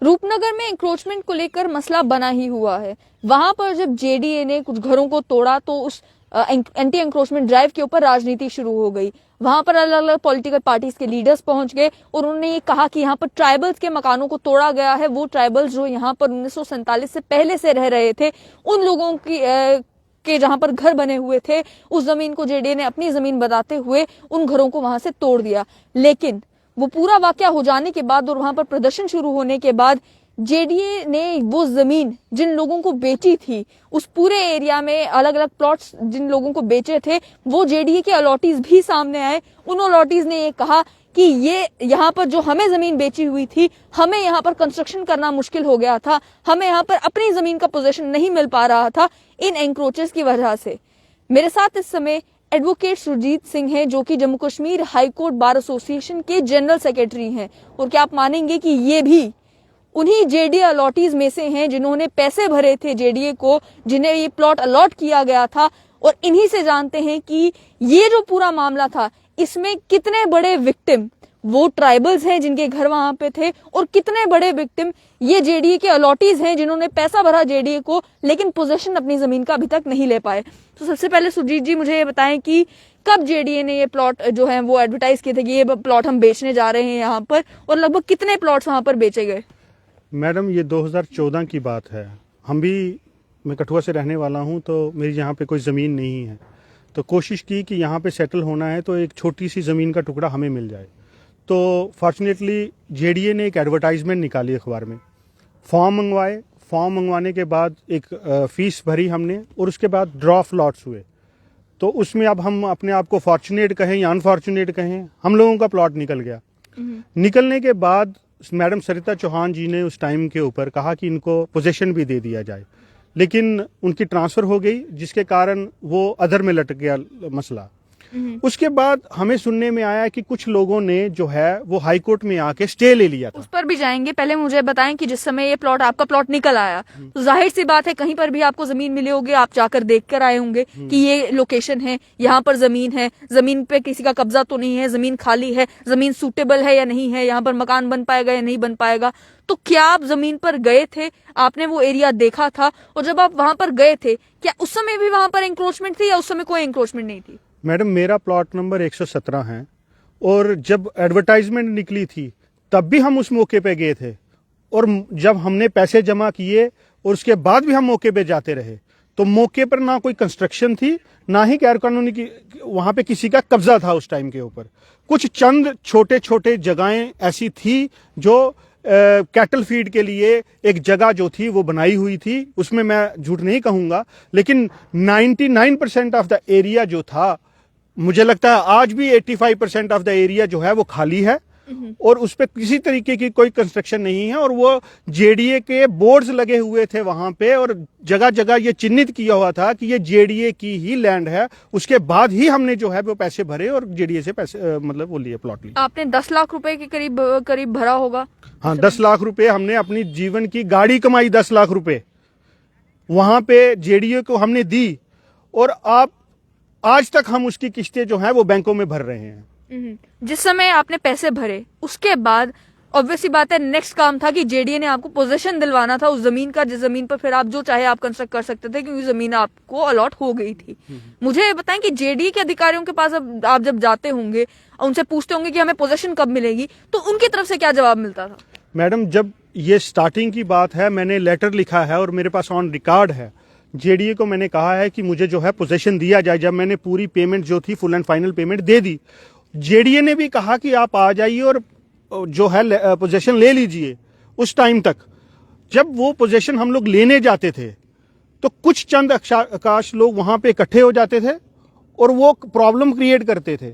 रूपनगर में एंक्रोचमेंट को लेकर मसला बना ही हुआ है। वहां पर जब जेडीए ने कुछ घरों को तोड़ा तो उस एंटी एंक्रोचमेंट ड्राइव के ऊपर राजनीति शुरू हो गई। वहां पर अलग अलग पॉलिटिकल पार्टीज के लीडर्स पहुंच गए और उन्होंने ये कहा कि यहाँ पर ट्राइबल्स के मकानों को तोड़ा गया है। वो ट्राइबल्स जो यहाँ पर 1947 से पहले से रह रहे थे, उन लोगों की के जहां पर घर बने हुए थे, उस जमीन को जेडीए ने अपनी जमीन बताते हुए उन घरों को वहां से तोड़ दिया। लेकिन वो पूरा वाकया हो जाने के बाद और वहां पर प्रदर्शन शुरू होने के बाद जेडीए ने वो जमीन जिन लोगों को बेची थी, उस पूरे एरिया में अलग अलग प्लॉट्स जिन लोगों को बेचे थे, वो जेडीए के अलॉटीज भी सामने आए। उन अलॉटीज ने ये कहा कि ये यहाँ पर जो हमें जमीन बेची हुई थी, हमें यहाँ पर कंस्ट्रक्शन करना मुश्किल हो गया था, हमें यहाँ पर अपनी जमीन का पोजीशन नहीं मिल पा रहा था इन एंक्रोचेस की वजह से। मेरे साथ इस समय एडवोकेट सुरजीत सिंह हैं, जो कि Jammu Kashmir high court bar association के जनरल सेक्रेटरी हैं। और क्या आप मानेंगे कि ये भी उन्हीं जेडीए अलॉटीज में से हैं जिन्होंने पैसे भरे थे जेडीए को, जिन्हें ये प्लॉट अलॉट किया गया था। और इन्हीं से जानते हैं कि ये जो पूरा मामला था, इसमें कितने बड़े विक्टिम वो ट्राइबल्स हैं जिनके घर वहां पे थे, और कितने बड़े विक्टिम ये जेडीए के अलॉटीज हैं जिन्होंने पैसा भरा जेडीए को, लेकिन पोजीशन अपनी जमीन का अभी तक नहीं ले पाए। तो सबसे पहले सुरजीत जी मुझे ये बताएं कि कब जेडीए ने ये प्लॉट जो है वो एडवर्टाइज किए थे कि ये प्लॉट हम बेचने जा रहे हैं यहाँ पर, और लगभग कितने प्लॉट्स वहां पर बेचे गए? मैडम, ये 2014 की बात है। मैं कठुआ से रहने वाला हूँ, तो मेरी यहाँ पे कोई ज़मीन नहीं है, तो कोशिश की कि यहाँ पे सेटल होना है तो एक छोटी सी ज़मीन का टुकड़ा हमें मिल जाए। तो फॉर्चुनेटली जेडीए ने एक एडवर्टाइजमेंट निकाली अखबार में, फॉर्म मंगवाए। फॉर्म मंगवाने के बाद एक फ़ीस भरी हमने, और उसके बाद ड्रॉ ऑफ लॉट्स हुए। तो उसमें अब हम अपने आप को फॉर्चुनेट कहें या अनफॉर्चुनेट कहें, हम लोगों का प्लॉट निकल गया। निकलने के बाद मैडम सरिता चौहान जी ने उस टाइम के ऊपर कहा कि इनको पोजीशन भी दे दिया जाए, लेकिन उनकी ट्रांसफ़र हो गई, जिसके कारण वो अधर में लटक गया मसला। उसके बाद हमें सुनने में आया कि कुछ लोगों ने जो है वो हाई कोर्ट में आके स्टे ले लिया था। उस पर भी जाएंगे, पहले मुझे बताएं कि जिस समय ये प्लॉट आपका प्लॉट निकल आया, तो जाहिर सी बात है कहीं पर भी आपको जमीन मिली होगी, आप जाकर देख कर आए होंगे कि ये लोकेशन है, यहाँ पर जमीन है, जमीन पे किसी का कब्जा तो नहीं है, जमीन खाली है, जमीन सूटेबल है या नहीं है, यहाँ पर मकान बन पाएगा या नहीं बन पाएगा। तो क्या आप जमीन पर गए थे, आपने वो एरिया देखा था, और जब आप वहां पर गए थे, क्या उस समय भी वहां पर एंक्रोचमेंट थी या उस समय कोई एंक्रोचमेंट नहीं थी? मैडम, मेरा प्लॉट नंबर 117 है, और जब एडवर्टाइजमेंट निकली थी तब भी हम उस मौके पे गए थे, और जब हमने पैसे जमा किए और उसके बाद भी हम मौके पे जाते रहे, तो मौके पर ना कोई कंस्ट्रक्शन थी, ना ही गैर कानूनी की वहां पे किसी का कब्जा था उस टाइम के ऊपर। कुछ चंद छोटे छोटे जगहें ऐसी थी जो कैटल फीड के लिए एक जगह जो थी वो बनाई हुई थी, उसमें मैं झूठ नहीं कहूंगा, लेकिन 99% ऑफ द एरिया जो था, मुझे लगता है आज भी 85% ऑफ द एरिया जो है वो खाली है, और उस पर किसी तरीके की कोई कंस्ट्रक्शन नहीं है। और वो जेडीए के बोर्ड्स लगे हुए थे वहां पे, और जगह जगह ये चिन्हित किया हुआ था कि ये जेडीए की ही लैंड है। उसके बाद ही हमने जो है वो पैसे भरे और जेडीए से पैसे मतलब वो लिए, प्लॉट लिए। आपने 10 लाख रुपए के करीब भरा होगा? हाँ, 10 लाख रुपए हमने अपनी जीवन की गाड़ी कमाई, 10 लाख रुपए वहां पे जेडीए को हमने दी, और आप आज तक हम उसकी किस्तें जो हैं वो बैंकों में भर रहे हैं। जिस समय आपने पैसे भरे, उसके बाद ऑब्वियसली बात है नेक्स्ट काम था कि जेडीए ने आपको पोजीशन दिलवाना था उस जमीन का, जिस जमीन पर फिर आप जो चाहे आप कंस्ट्रक्ट कर सकते थे, क्योंकि जमीन आपको अलॉट हो गई थी। मुझे बताएं कि जेडीए के अधिकारियों के पास अब आप जब जाते होंगे, उनसे पूछते होंगे कि हमें पोजीशन कब मिलेगी, तो उनकी तरफ से क्या जवाब मिलता था? मैडम, जब ये स्टार्टिंग की बात है, मैंने लेटर लिखा है और मेरे पास ऑन रिकॉर्ड है, जेडीए को मैंने कहा है कि मुझे जो है पोजीशन दिया जाए। जब मैंने पूरी पेमेंट जो थी, full and final payment they the, JDA ने भी कहा कि आप आ जाइए और जो है पोजीशन ले लीजिए। उस टाइम तक जब वो पोजीशन हम लोग लेने जाते थे, तो कुछ चंद आकाश लोग वहां पे इकट्ठे हो जाते थे और वो प्रॉब्लम क्रिएट करते थे।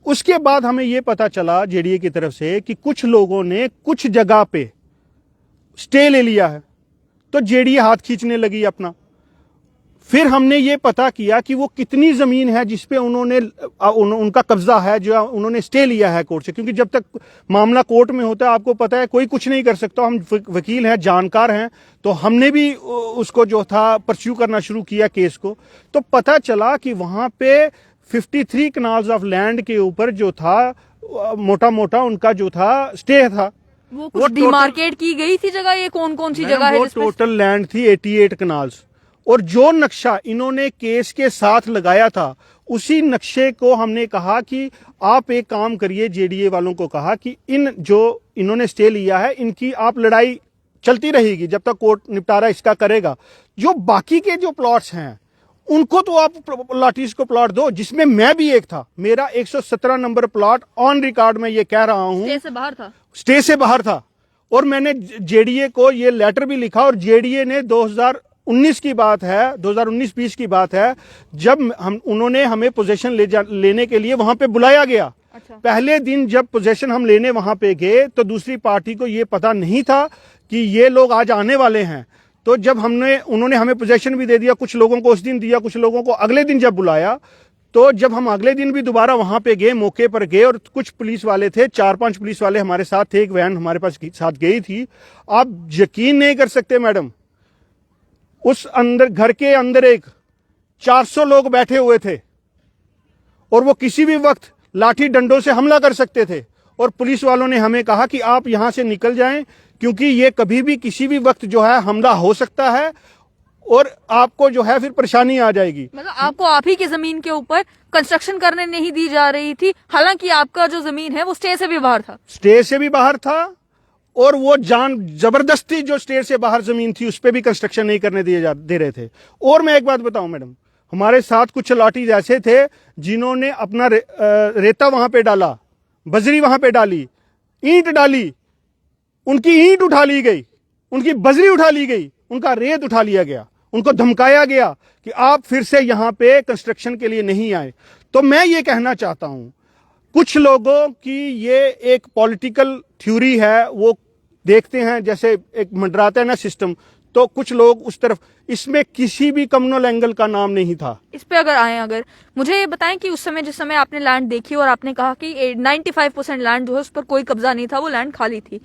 उसके बाद हमें ये पता चला जेडीए की तरफ से कि कुछ लोगों ने कुछ जगह पे स्टे ले लिया है, तो जेडीए हाथ खींचने लगी अपना। फिर हमने ये पता किया कि वो कितनी जमीन है जिसपे उनका कब्जा है, जो उन्होंने स्टे लिया है कोर्ट से, क्योंकि जब तक मामला कोर्ट में होता है आपको पता है कोई कुछ नहीं कर सकता। हम वकील हैं, जानकार हैं, तो हमने भी उसको जो था परस्यू करना शुरू किया केस को। तो पता चला कि वहां पे 53 कनाल्स ऑफ लैंड के ऊपर जो था मोटा मोटा उनका जो था स्टे था। वो कुछ डिमार्केट की गई थी जगह, ये कौन कौन सी जगह है वो जिसपे टोटल लैंड थी 88 कनाल्स, और जो नक्शा इन्होंने केस के साथ लगाया था उसी नक्शे को हमने कहा कि आप एक काम करिए, जेडीए वालों को कहा कि इन जो इन्होंने स्टे लिया है इनकी आप लड़ाई चलती रहेगी जब तक कोर्ट निपटारा इसका करेगा। जो बाकी के जो प्लॉट्स हैं उनको तो आप लाटीज को प्लॉट दो, जिसमें मैं भी एक था। मेरा 117 नंबर प्लॉट ऑन रिकॉर्ड में ये कह रहा हूं स्टे से बाहर था, स्टे से बाहर था, और मैंने जेडीए को ये लेटर भी लिखा, और जेडीए ने 2019 की बात है, 2019-20 की बात है, जब उन्होंने हमें पोजीशन लेने के लिए वहां पे बुलाया गया। अच्छा। पहले दिन जब पोजीशन हम लेने वहां पे गए तो दूसरी पार्टी को ये पता नहीं था कि ये लोग आज आने वाले हैं। तो जब उन्होंने हमें पोजीशन भी दे दिया, कुछ लोगों को उस दिन दिया, कुछ लोगों को अगले दिन जब बुलाया, तो जब हम अगले दिन भी दोबारा वहां पे गए, मौके पर गए, और कुछ पुलिस वाले थे, 4-5 पुलिस वाले हमारे साथ थे, एक वैन हमारे पास साथ गई थी। आप यकीन नहीं कर सकते मैडम, उस अंदर घर के अंदर एक 400 लोग बैठे हुए थे, और वो किसी भी वक्त लाठी डंडों से हमला कर सकते थे, और पुलिस वालों ने हमें कहा कि आप यहां से निकल जाएं, क्योंकि ये कभी भी किसी भी वक्त जो है हमला हो सकता है और आपको जो है फिर परेशानी आ जाएगी। मतलब आपको आप ही की जमीन के ऊपर कंस्ट्रक्शन करने नहीं दी जा रही थी, हालांकि आपका जो जमीन है वो स्टे से भी बाहर था। स्टे से भी बाहर था, और वो जबरदस्ती जो स्टे से बाहर जमीन थी उस पर भी कंस्ट्रक्शन नहीं करने दे रहे थे। और मैं एक बात बताऊं मैडम, हमारे साथ कुछ लाठीज ऐसे थे जिन्होंने अपना रेता वहां पे डाला, बजरी वहां पे डाली, ईंट डाली, उनकी ईंट उठा ली गई, उनकी बजरी उठा ली गई, उनका रेत उठा लिया गया, उनको धमकाया गया कि आप फिर से यहां पे कंस्ट्रक्शन के लिए नहीं आए। तो मैं ये कहना चाहता हूं, कुछ लोगों की ये एक पॉलिटिकल थ्योरी है, वो देखते हैं जैसे एक मंडराता है ना सिस्टम, तो कुछ लोग उस तरफ, इसमें किसी भी कम्युनल एंगल का नाम नहीं था। इस पे अगर मुझे ये बताएं कि उस समय जिस समय आपने लैंड देखी और आपने कहा कि 95% लैंड जो है उस पर कोई कब्जा नहीं था, वो लैंड खाली थी,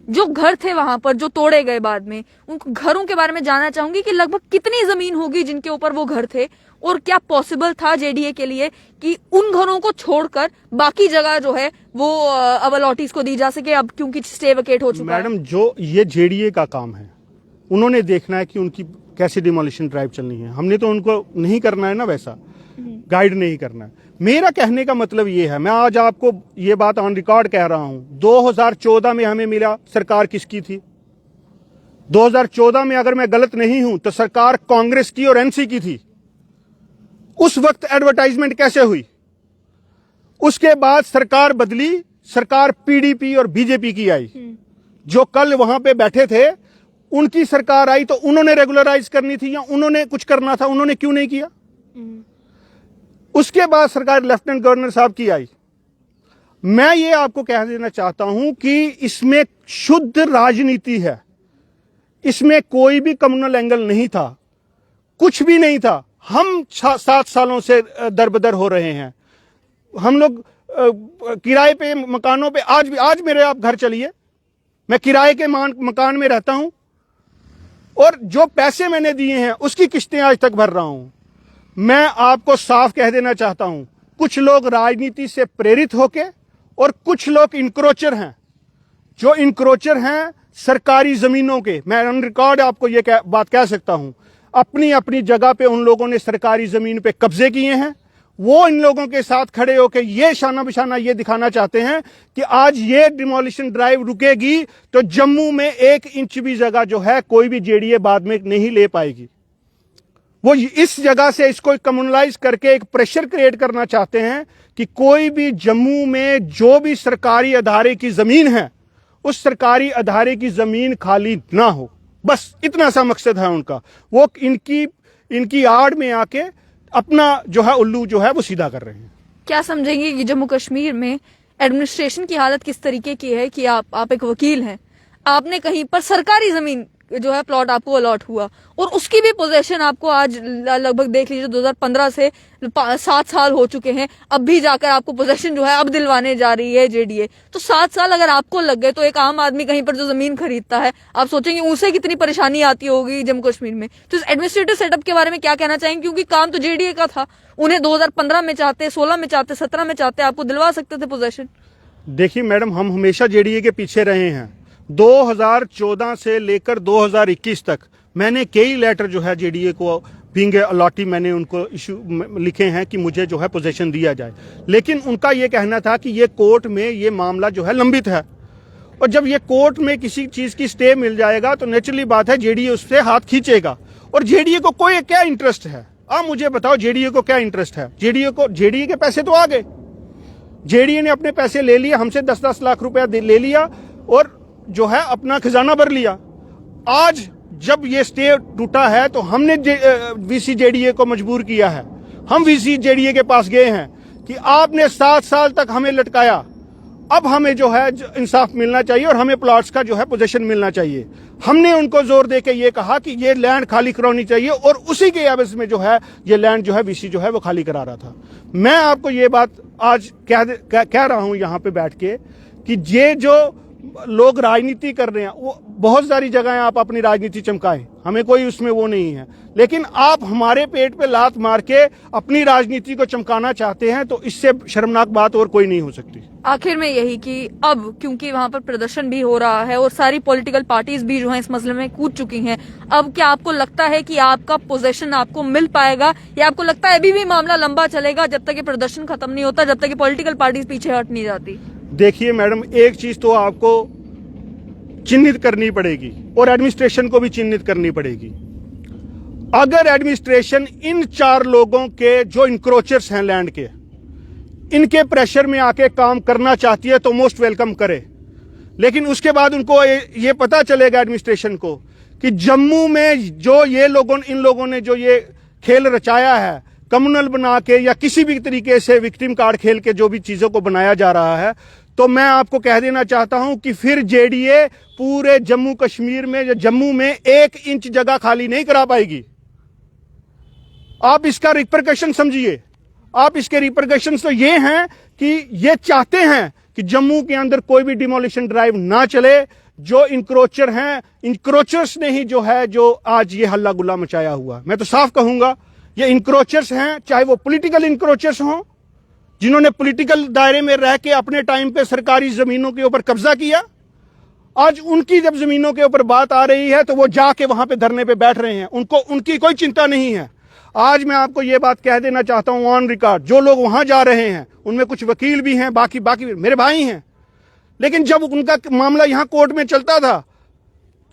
जो घर थे वहां पर जो तोड़े गए बाद में, उन घरों के बारे में जानना चाहूंगी कि लगभग कितनी जमीन होगी जिनके ऊपर वो घर थे, और क्या पॉसिबल था जेडीए के लिए कि उन घरों को छोड़कर बाकी जगह जो है वो अब अलॉटीज को दी जा सके, अब क्योंकि स्टे वेकेट हो चुका है। मैडम, जो ये जेडीए का काम है, उन्होंने देखना है कि उनकी कैसे डिमोलिशन ड्राइव चलनी है। हमने तो उनको नहीं करना है ना, वैसा गाइड नहीं करना है। मेरा कहने का मतलब ये है, मैं आज आपको ये बात ऑन रिकॉर्ड कह रहा हूं, 2014 में हमें मिला, सरकार किसकी थी? 2014 में अगर मैं गलत नहीं हूं तो सरकार कांग्रेस की और एनसी की थी। उस वक्त एडवर्टाइजमेंट कैसे हुई? उसके बाद सरकार बदली, सरकार पीडीपी और बीजेपी की आई। जो कल वहां पे बैठे थे, उनकी सरकार आई तो उन्होंने रेगुलराइज करनी थी या उन्होंने कुछ करना था, उन्होंने क्यों नहीं किया? उसके बाद सरकार लेफ्टिनेंट गवर्नर साहब की आई। मैं ये आपको कह देना चाहता हूं कि इसमें शुद्ध राजनीति है, इसमें कोई भी कम्युनल एंगल नहीं था, कुछ भी नहीं था। हम 7 सालों से दरबदर हो रहे हैं। हम लोग किराए पे मकानों पे, आज मेरे आप घर चलिए, मैं किराए के मकान में रहता हूं, और जो पैसे मैंने दिए हैं उसकी किस्तें आज तक भर रहा हूं। मैं आपको साफ कह देना चाहता हूं, कुछ लोग राजनीति से प्रेरित होके, और कुछ लोग इंक्रोचर हैं, जो इंक्रोचर हैं सरकारी जमीनों के, मैं ऑन रिकॉर्ड आपको ये बात कह सकता हूं, अपनी अपनी जगह पे उन लोगों ने सरकारी जमीन पे कब्जे किए हैं। वो इन लोगों के साथ खड़े होकर ये शाना बिशाना ये दिखाना चाहते हैं कि आज ये डिमोलिशन ड्राइव रुकेगी तो जम्मू में 1 इंच भी जगह जो है कोई भी जेडीए बाद में नहीं ले पाएगी। वो इस जगह से इसको कम्युनलाइज करके एक प्रेशर क्रिएट करना चाहते हैं कि कोई भी जम्मू में जो भी सरकारी अदारे की जमीन है, उस सरकारी अदारे की जमीन खाली ना हो। बस इतना सा मकसद है उनका। वो इनकी आड़ में आके अपना जो है उल्लू जो है वो सीधा कर रहे हैं। क्या समझेंगे कि जम्मू कश्मीर में एडमिनिस्ट्रेशन की हालत किस तरीके की है कि आप एक वकील हैं, आपने कहीं पर सरकारी जमीन जो है प्लॉट आपको अलॉट हुआ, और उसकी भी पोजीशन आपको आज लगभग देख लीजिए 2015 से 7 साल हो चुके हैं, अब भी जाकर आपको पोजीशन जो है अब दिलवाने जा रही है जेडीए। तो 7 साल अगर आपको लग गए तो एक आम आदमी कहीं पर जो जमीन खरीदता है, आप सोचेंगे उसे कितनी परेशानी आती होगी जम्मू कश्मीर में। तो इस एडमिनिस्ट्रेटिव सेटअप के बारे में क्या कहना चाहेंगे, क्योंकि काम तो जेडीए का था, उन्हें 2015 में चाहते, 16 में चाहते, 17 में चाहते, आपको दिलवा सकते थे पोजीशन। देखिए मैडम, हम हमेशा जेडीए के पीछे रहे हैं, 2014 से लेकर 2021 तक मैंने कई लेटर जो है जेडीए को बीइंग अलॉटी मैंने उनको इशू लिखे हैं कि मुझे जो है पोजीशन दिया जाए, लेकिन उनका ये कहना था कि ये कोर्ट में ये मामला जो है लंबित है, और जब ये कोर्ट में किसी चीज की स्टे मिल जाएगा तो नेचुरली बात है जेडीए उससे हाथ खींचेगा। और जेडीए को कोई क्या इंटरेस्ट है? आप मुझे बताओ जेडीए को क्या इंटरेस्ट है? जेडीए के पैसे तो आ गए, जेडीए ने अपने पैसे ले लिए, हमसे 10-10 लाख रुपया ले लिया और जो है अपना खजाना भर लिया। आज जब ये स्टे टूटा है तो हमने वीसी जेडीए को मजबूर किया है, हम वीसी जेडीए के पास गए हैं कि आपने 7 साल तक हमें लटकाया, अब हमें जो है इंसाफ मिलना चाहिए और हमें प्लॉट्स का जो है पोजीशन मिलना चाहिए। हमने उनको जोर देके ये कहा कि ये लैंड खाली करानी चाहिए और उसी के एवज में जो है ये लैंड जो है वीसी जो है वो खाली करा रहा था। मैं आपको ये बात आज कह रहा हूं यहां पे बैठ के कि ये जो लोग राजनीति कर रहे हैं, वो बहुत सारी जगह आप अपनी राजनीति चमकाएं, हमें कोई उसमें वो नहीं है, लेकिन आप हमारे पेट पे लात मार के अपनी राजनीति को चमकाना चाहते हैं तो इससे शर्मनाक बात और कोई नहीं हो सकती। आखिर में यही कि अब क्योंकि वहां पर प्रदर्शन भी हो रहा है और सारी पॉलिटिकल पार्टीज भी जो है इस मसले में कूद चुकी हैं, अब क्या आपको लगता है कि आपका पोजीशन आपको मिल पाएगा, या आपको लगता है अभी भी मामला लंबा चलेगा जब तक ये प्रदर्शन खत्म नहीं होता, जब तक ये पॉलिटिकल पार्टीज पीछे हट नहीं जाती? देखिए मैडम, एक चीज तो आपको चिन्हित करनी पड़ेगी और एडमिनिस्ट्रेशन को भी चिन्हित करनी पड़ेगी। अगर एडमिनिस्ट्रेशन इन 4 लोगों के जो इंक्रोचर्स हैं लैंड के, इनके प्रेशर में आके काम करना चाहती है तो मोस्ट वेलकम करे, लेकिन उसके बाद उनको ये पता चलेगा एडमिनिस्ट्रेशन को कि जम्मू में जो इन लोगों ने जो ये खेल रचाया है, कम्युनल बना के या किसी भी तरीके से विक्टिम कार्ड खेल के जो भी चीजों को बनाया जा रहा है, तो मैं आपको कह देना चाहता हूं कि फिर जेडीए पूरे जम्मू कश्मीर में या जम्मू में 1 इंच जगह खाली नहीं करा पाएगी। आप इसका रिपरकशन समझिए। आप इसके रिपरकशन तो ये हैं कि ये चाहते हैं कि जम्मू के अंदर कोई भी डिमोलिशन ड्राइव ना चले। जो इंक्रोचर हैं, इंक्रोचर्स ने ही जो है जो आज ये हल्ला गुल्ला मचाया हुआ, मैं तो साफ कहूंगा ये इंक्रोचर्स हैं, चाहे वो पॉलिटिकल इंक्रोचर्स हों जिन्होंने पॉलिटिकल दायरे में रह के अपने टाइम पे सरकारी जमीनों के ऊपर कब्जा किया। आज उनकी जब जमीनों के ऊपर बात आ रही है तो वो जाके वहां पे धरने पे बैठ रहे हैं, उनको उनकी कोई चिंता नहीं है। आज मैं आपको ये बात कह देना चाहता हूं ऑन रिकॉर्ड, जो लोग वहां जा रहे हैं उनमें कुछ वकील भी हैं, बाकी मेरे भाई हैं, लेकिन जब उनका मामला यहां कोर्ट में चलता था,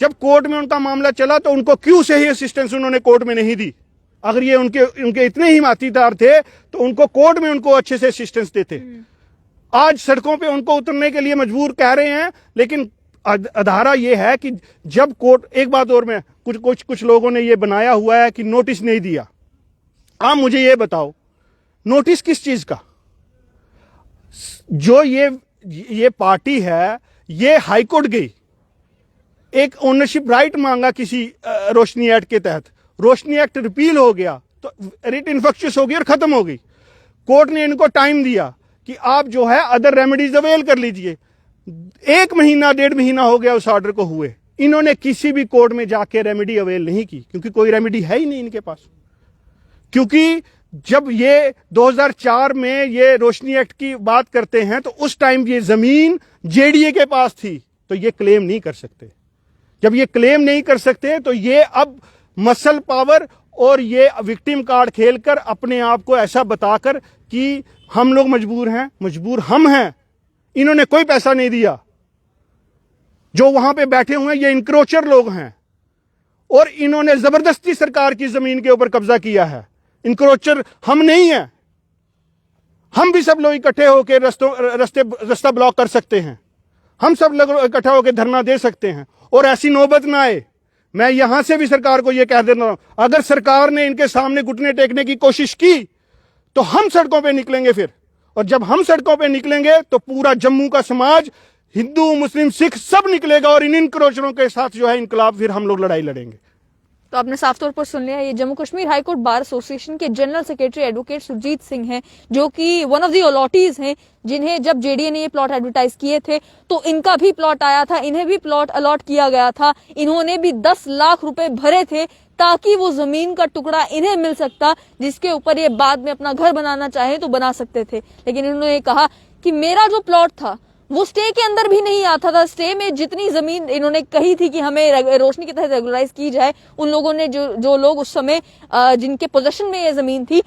जब कोर्ट में उनका मामला चला तो उनको क्यों सही असिस्टेंस उन्होंने कोर्ट में नहीं दी? अगर ये उनके इतने ही मातीदार थे तो उनको कोर्ट में उनको अच्छे से असिस्टेंस देते। आज सड़कों पे उनको उतरने के लिए मजबूर कह रहे हैं, लेकिन अधारा ये है कि जब कोर्ट, एक बात और में कुछ लोगों ने ये बनाया हुआ है कि नोटिस नहीं दिया। आप मुझे ये बताओ नोटिस किस चीज का? जो ये पार्टी है ये हाईकोर्ट गई, एक ओनरशिप राइट मांगा किसी रोशनी एक्ट के तहत, रोशनी एक्ट रिपील हो गया तो रिट इन्फेक्शियस हो गई और खत्म हो गई। कोर्ट ने इनको टाइम दिया कि आप जो है अदर रेमेडीज अवेल कर लीजिए। 1 महीना 1.5 महीना हो गया उस ऑर्डर को हुए, इन्होंने किसी भी कोर्ट में जाके रेमेडी अवेल नहीं की, क्योंकि कोई रेमेडी है ही नहीं इनके पास। क्योंकि जब ये 2004 में ये रोशनी एक्ट की बात करते हैं तो उस टाइम ये जमीन जेडीए के पास थी, तो ये क्लेम नहीं कर सकते। जब ये क्लेम नहीं कर सकते तो ये अब मसल पावर और ये विक्टिम कार्ड खेलकर अपने आप को ऐसा बताकर कि हम लोग मजबूर हैं, मजबूर हम हैं, इन्होंने कोई पैसा नहीं दिया। जो वहां पे बैठे हुए हैं ये इंक्रोचर लोग हैं और इन्होंने जबरदस्ती सरकार की जमीन के ऊपर कब्जा किया है। इंक्रोचर हम नहीं हैं, हम भी सब लोग इकट्ठे होकर रास्ता ब्लॉक कर सकते हैं, हम सब लोग इकट्ठा होकर धरना दे सकते हैं और ऐसी नौबत ना आए। मैं यहां से भी सरकार को यह कह देता हूं, अगर सरकार ने इनके सामने घुटने टेकने की कोशिश की तो हम सड़कों पे निकलेंगे फिर, और जब हम सड़कों पे निकलेंगे तो पूरा जम्मू का समाज, हिंदू मुस्लिम सिख सब निकलेगा और इन इंक्रोचरों के साथ जो है इनकलाब, फिर हम लोग लड़ाई लड़ेंगे। तो आपने साफ तौर पर सुन लिया, ये Jammu Kashmir high court bar association के general secretary advocate Surjit Singh हैं, जो कि वन ऑफ द अलॉटीज हैं, जिन्हें जब जेडीए ने ये प्लॉट एडवर्टाइज किए थे तो इनका भी प्लॉट आया था, इन्हें भी प्लॉट अलॉट किया गया था, इन्होंने भी 10 लाख रुपए भरे थे ताकि वो जमीन का टुकड़ा इन्हें मिल सकता, जिसके ऊपर ये बाद में अपना घर बनाना चाहे तो बना सकते थे। लेकिन इन्होंने कहा कि मेरा जो प्लॉट था वो स्टे के अंदर भी नहीं आता था। स्टे में जितनी जमीन इन्होंने कही थी कि हमें रोशनी के तहत रेगुलराइज की जाए, उन लोगों ने जो लोग उस समय जिनके पोजेशन में ये जमीन थी,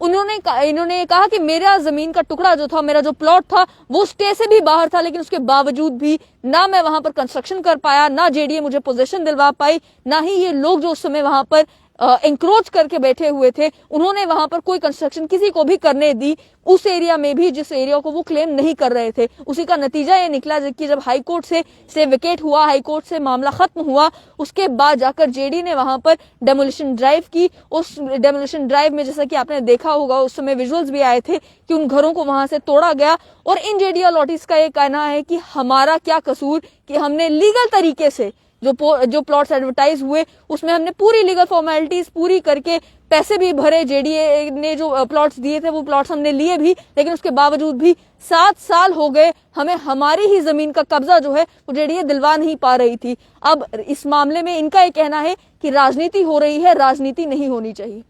इन्होंने कहा कि मेरा जमीन का टुकड़ा जो था, मेरा जो प्लॉट था, वो स्टे से भी बाहर था, लेकिन उसके बावजूद भी ना मैं वहां पर कंस्ट्रक्शन कर पाया, ना जेडीए मुझे पोजीशन दिलवा पाई, ना ही ये लोग जो उस समय वहां पर एंक्रोच करके बैठे हुए थे, उन्होंने वहां पर कोई कंस्ट्रक्शन किसी को भी करने दी, उस एरिया में भी जिस एरिया को वो क्लेम नहीं कर रहे थे। उसी का नतीजा ये निकला कि जब हाई कोर्ट से स्टे विकेट हुआ, हाई कोर्ट से मामला खत्म हुआ, उसके बाद जाकर जेडी ने वहां पर डेमोलिशन ड्राइव की। उस डेमोलिशन ड्राइव में जैसा कि आपने देखा होगा, उस समय विजुअल्स भी आए थे कि उन घरों को वहां से तोड़ा गया। और इन जेडी अलॉटीज का ये कहना है कि हमारा क्या कसूर कि हमने लीगल तरीके से जो प्लॉट्स एडवर्टाइज हुए, उसमें हमने पूरी लीगल फॉर्मेलिटीज पूरी करके पैसे भी भरे, जेडीए ने जो प्लॉट्स दिए थे वो प्लॉट्स हमने लिए भी, लेकिन उसके बावजूद भी 7 साल हो गए, हमें हमारी ही जमीन का कब्जा जो है वो जेडीए दिलवा नहीं पा रही थी। अब इस मामले में इनका ये कहना है कि राजनीति हो रही है, राजनीति नहीं होनी चाहिए।